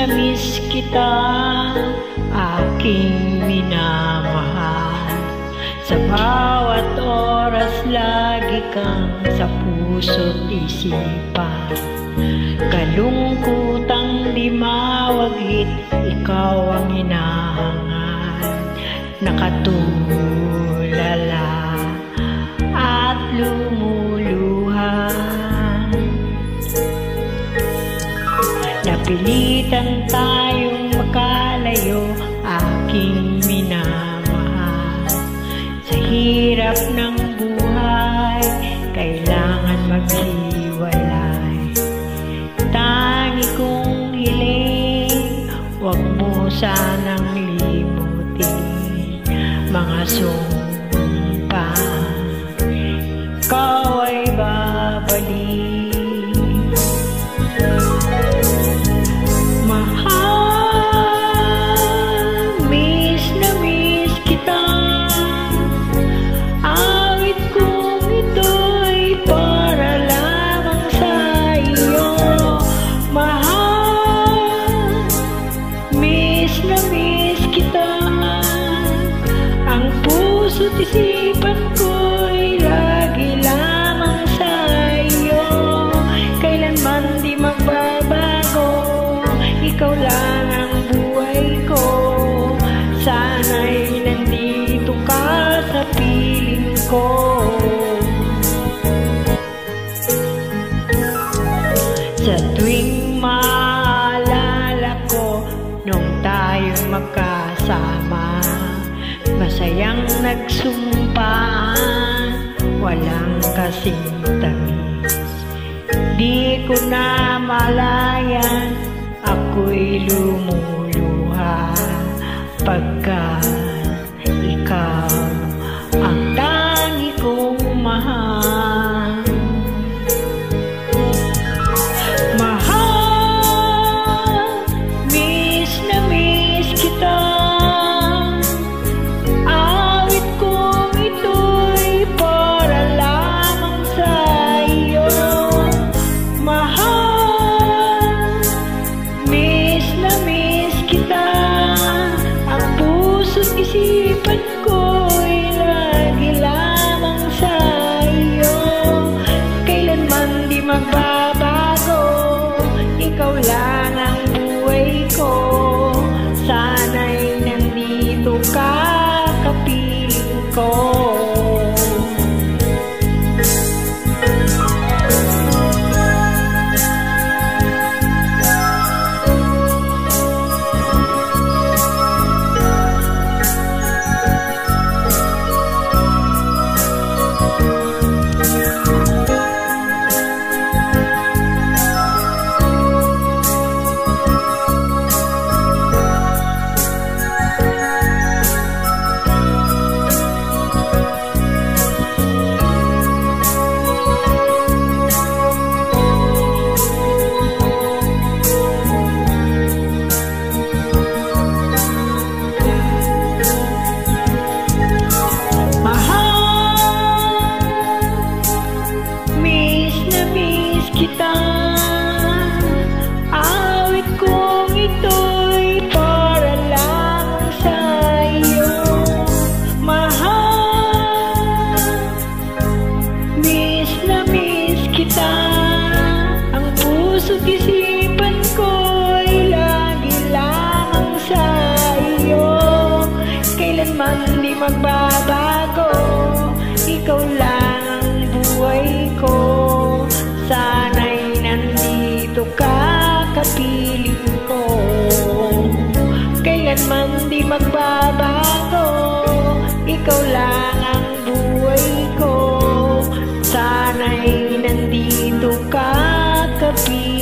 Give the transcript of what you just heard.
na miss kita, aking minamahal. Sa bawat oras lagi kang sa puso't isipan. Kalungkutang di mawaglit, ikaw ang hinahangad. Nakatulala at lumuluha. Napilitan tayong makalayo, aking minamahal. Sa hirap ng buhay, kailangan maghiwalay. Tangi kong hiling, huwag mo sanang limutin mga sumpa. Ikaw ay babalik. Puso't isipan ko'y lagi lamang sa iyo. Kailanman di magbabago, ikaw lang ang buhay ko. Sana'y nandito ka sa piling ko. Sa tuwing maalala ko nung tayo'y magkasama, masayang nagsumpaan, walang kasing tamis. Di ko na malayan, ako'y lumuluha pagkat ikaw ang tangi kong mahal. Mahal, miss na miss kita. Isipan ko'y lagi lamang sa iyo. Kailanman di magbabago, ikaw lang ang buhay ko. Sana'y nandito ka, kapiling ko. Kita, awit kong ito'y para lang sa iyo. Mahal, miss na miss kita. Ang puso't isipan ko'y lagi lamang sa iyo. Kailanman di magbabago, ikaw lang ang buhay ko. Sana'y nandito ka, kapiling ko. Kailanman di magbabago, ikaw lang ang buhay ko. Sana'y nandito ka, kapiling ko.